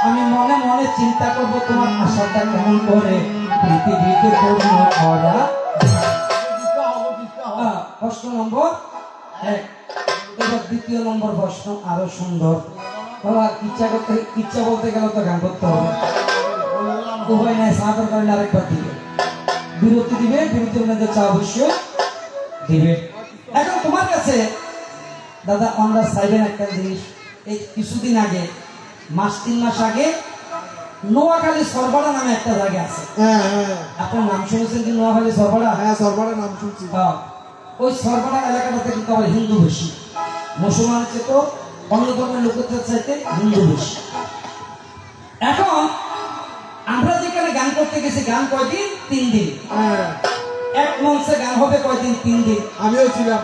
আমি মনে মনে চিন্তা করব তোমার আশাটা কেমন করে পৃথিবীতে পূর্ণ করা। প্রশ্ন নম্বর 1, এবার দ্বিতীয় নম্বর প্রশ্ন আরো সুন্দর। বাবা ইচ্ছা বলতে গেলে তো গান করতে হবে, উভয় নাই সাদর করেন আরেকবার দিবে, বিরতি দিবে, বিরতির মধ্যে চা অবশ্যই দিবে। এখন তোমার কাছে দাদা আমরা চাইবেন একটা জিনিস। এই কিছুদিন আগে 3 মাস আগে নোয়াখালী সরবড়া নামে একটা জায়গা আছে। আপনার নাম শুনেছেন কি? নোয়াখালী সরবড়া? হ্যাঁ, সরবড়া নাম শুনছি। ওই সরবড়া এলাকাটাতে কিন্তু আবার হিন্দু বেশি, মুসলমানের চেয়ে তো অন্য ধর্মের লোকের চাইতে হিন্দু বেশি। এখন আমরা যেখানে গান করতে গেছি, গান কয়দিন? 3 দিন। এক মঞ্চে গান হবে কয়দিন? 3 দিন। আমিও ছিলাম।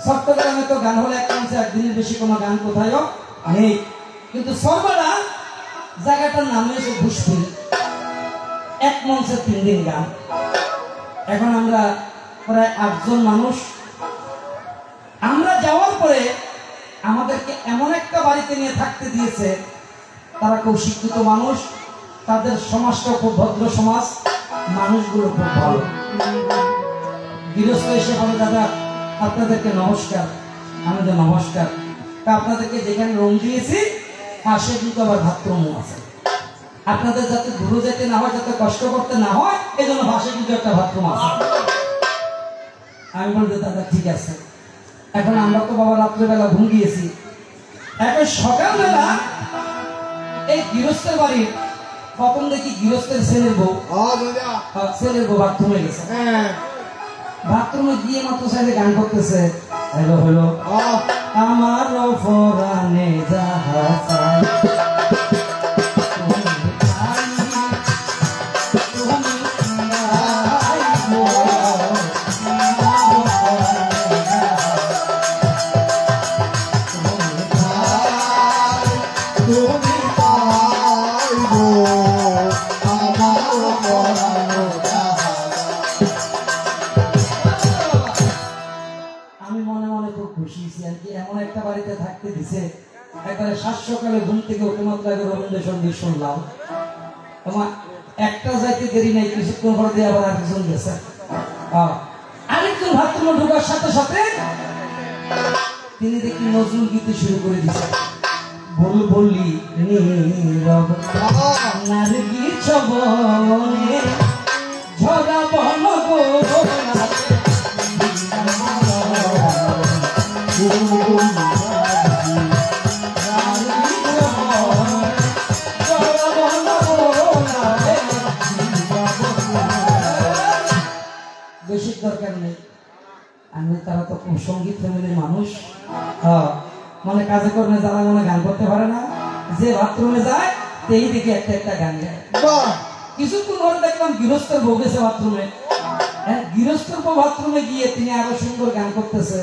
চট্টগ্রামে তো গান হলে এক মঞ্চে একদিনের বেশি কোনো গান কোথায়ও নেই, কিন্তু সর্বদা জায়গাটার নাম হয়েছে ঘুষপুর, এক মঞ্চে 3 দিন গান। এখন আমরা প্রায় 8 জন মানুষ, আমরা যাওয়ার পরে আমাদেরকে এমন একটা বাড়িতে নিয়ে থাকতে দিয়েছে, তারা খুব শিক্ষিত মানুষ, তাদের সমাজটা খুব ভদ্র সমাজ, মানুষগুলো খুব ভালো। গৃহস্থ এসে বলে, দাদা আপনাদেরকে নমস্কার। আমি তো নমস্কার। তা আপনাদেরকে যেখানে রুম দিয়েছি পাশে কিন্তু আবার বাথরুমও আছে, আপনাদের যাতে দূরে যেতে না হয়, যাতে কষ্ট করতে না হয়, এই জন্য পাশে কিন্তু একটা বাথরুম আছে। আমি বলতে দাদা ঠিক আছে। এখন আমরা তো বাবা রাত্রেবেলা ঘুম গিয়েছি, এখন সকালবেলা এই গৃহস্থের বাড়ির প্রথম দেখি গৃহস্থের ছেলের বউ বাথরুমে গেছে। বাথরুমে গিয়ে মাত্র সাইডে গান করতেছে, হ্যালো হ্যালো আমার ফরানে যাহা চাই থাকতে দিছে। একবারে 7 সকালে ঘুম থেকে উঠে মাত্র আগে রবীন্দ্রসঙ্গীত শুনলাম। তোমার একটা যাইতে দেরি নাই, কিছুক্ষণ পর দিয়ে আবার আরেকজন গেছে। আরেকজন বাথরুমে ঢোকার সাথে সাথে তিনি দেখি নজরুল গীতি শুরু করে দিছে। বললি নীরব নারী ছবনে ঝরা বন গো বেশি দরকার নেই। আমি তারা তো সঙ্গীত ফ্যামিলির মানুষ, মানে কাজে কর্মে যারা মনে গান করতে পারে না, যে বাথরুমে যায় সেই দিকে একটা একটা গান গায়। কিছুক্ষণ পরে দেখলাম গৃহস্থের বউ গেছে বাথরুমে। গৃহস্থের বউ বাথরুমে গিয়ে তিনি আরো সুন্দর গান করতেছে।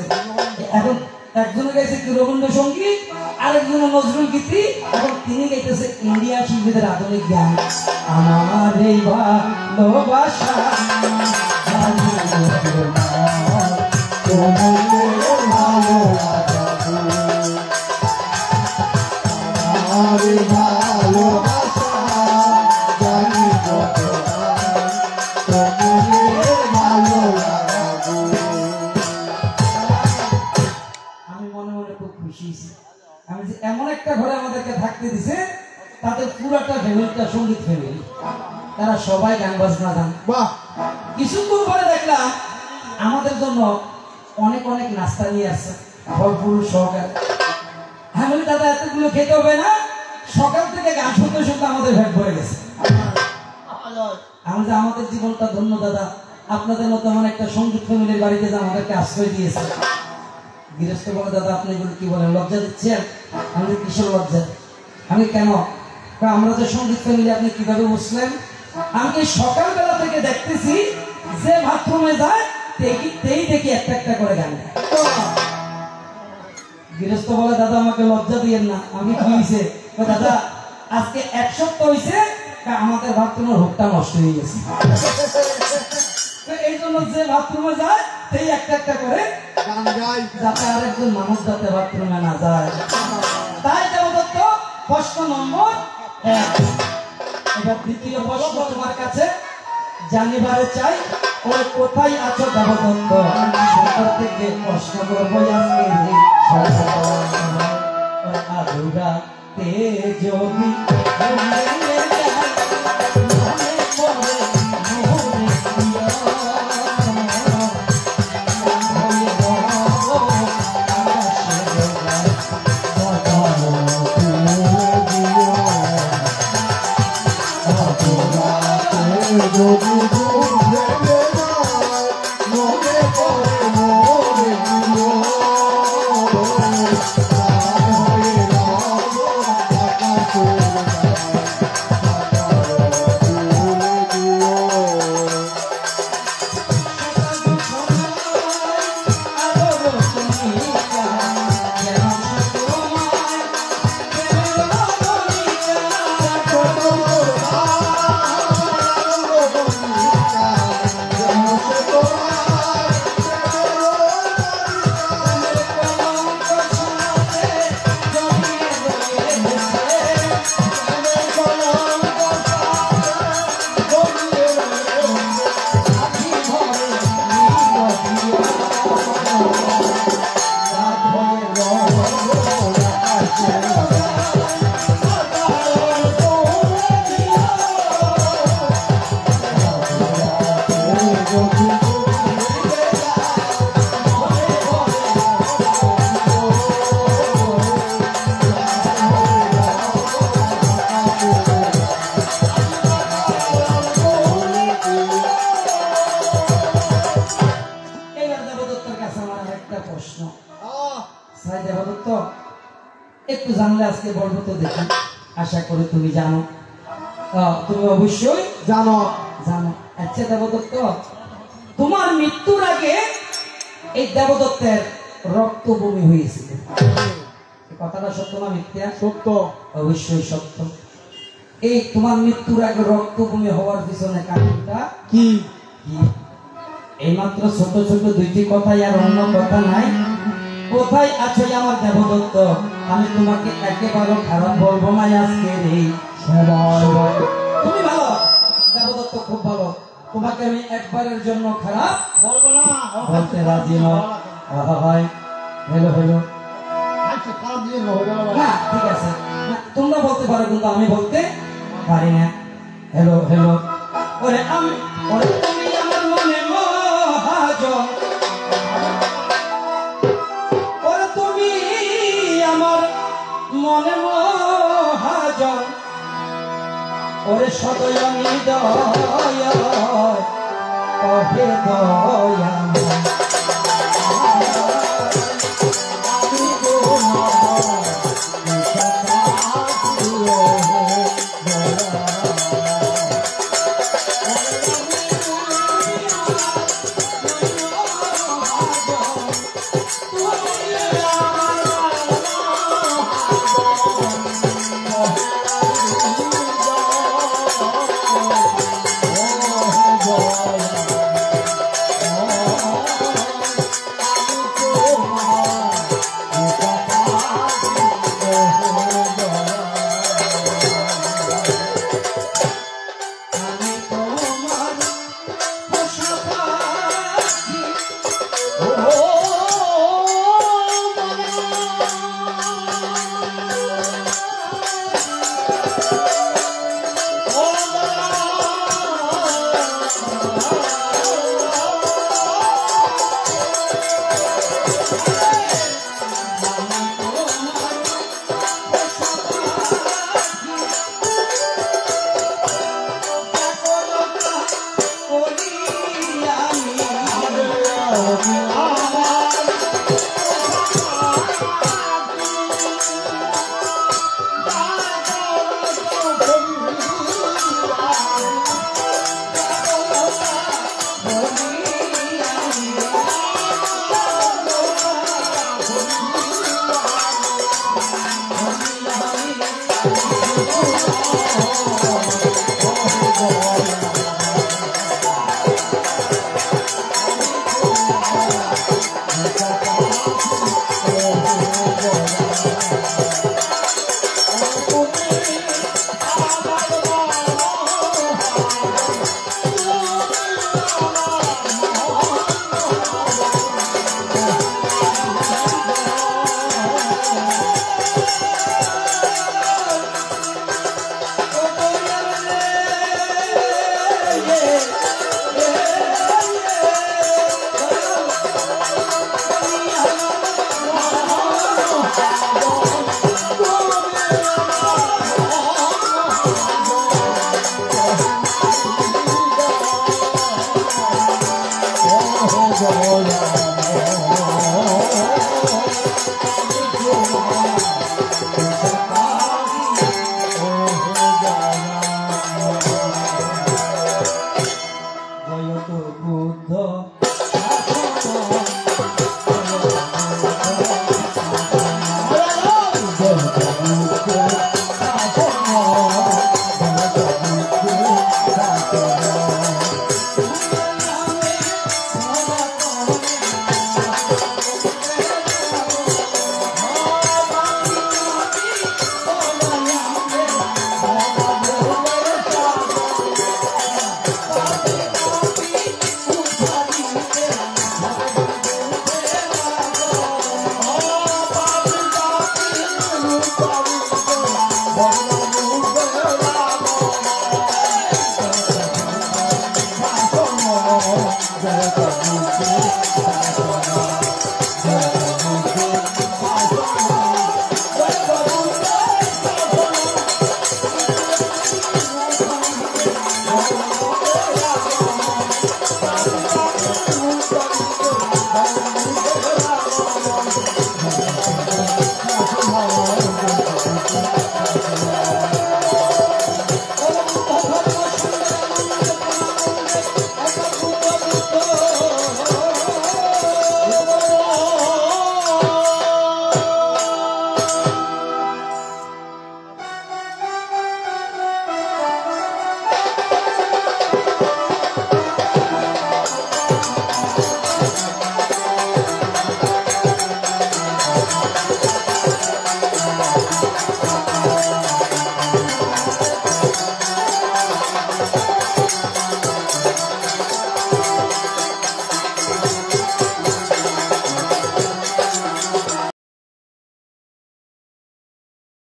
এখন একজনে গাইছে কি রবীন্দ্রসঙ্গীত, আরেকজনে নজরুল গীতি, এবং তিনি গাইতেছে ইন্ডিয়া শিল্পীদের আধুনিক গান। আমার এই ভালোবাসা আমি যে এমন একটা ঘরে আমাদেরকে থাকতে দিছে, তাদের পুরাটা ফ্যামিলিটা সঙ্গীত ফ্যামিলি, তারা সবাই গান বাজনা গান। বাহ! কিছুক্ষণ পরে দেখলাম আমাদের জন্য অনেক অনেক নাস্তা নিয়ে আসছে, ফলফুল সহকারে। হ্যাঁ বলি দাদা এতগুলো খেতে হবে না, সকাল থেকে গান শুনতে শুনতে আমাদের ভেট ভরে গেছে। আমাদের জীবনটা ধন্য দাদা, আপনাদের মতো এমন একটা সঙ্গীত ফ্যামিলির বাড়িতে যে আমাদেরকে আশ্রয় দিয়েছে। গৃহস্থ বলে, দাদা আপনি এগুলো কি বলেন, লজ্জা দিচ্ছেন? আমি কিসের লজ্জা? আমি কেন? আমরা যে সঙ্গীত ফ্যামিলি, আপনি কিভাবে বুঝলেন? আমি সকালবেলা থেকে দেখতেছি যে বাথরুমে যায় তেই দেখি একটা একটা করে গান গায়। গৃহস্থ বলে, দাদা আমাকে লজ্জা দিয়েন না। আমি কি হয়েছে? দাদা আজকে 1 সপ্তাহ হয়েছে আমাদের বাথরুমের হুকটা নষ্ট হয়ে গেছে, এই জন্য যে বাথরুমে যায় সেই একটা একটা করে গান গায়, যাতে আরেকজন মানুষ যাতে বাথরুমে না যায়। তাই দেবদত্ত প্রশ্ন নম্বর 1। এবার দ্বিতীয় প্রশ্ন তোমার কাছে জানিবারে চাই, ওই কোথায় আছো দেবদত্ত? সেটা থেকে প্রশ্ন করবো আধুরা তে যদি জানলে আজকে বলবো তো দেখি, আশা করি তুমি জানো। তুমি অবশ্যই জানো। জানো। আচ্ছা দেবদত্ত, তোমার মৃত্যুর আগে এই দেবদত্তের রক্ত বমি হয়েছিল, কথাটা সত্য না মিথ্যা? সত্য। অবশ্যই সত্য। এই তোমার মৃত্যুর আগে রক্ত বমি হওয়ার পিছনে কারণটা কি? এইমাত্র ছোট ছোট দুইটি কথাই, আর অন্য কথা নাই। কোথায় আছো আমার দেবদত্ত? আমি তোমাকে একেবারে খারাপ বলবো না আজকের এই সময়। তুমি ভালো দেবদত্ত, খুব ভালো। তোমাকে আমি একবারের জন্য খারাপ বলবো না, বলতে রাজি নয়। হেলো হেলো, না ঠিক আছে, তোমরা বলতে পারো কিন্তু আমি বলতে পারি না। হেলো হেলো, ওরে আমি, ওরে তুমি আমার মনে মহাজন, ওরে তুমি আমার মনে মহাজন, ওরে সদয় হৃদয় কহে দয়া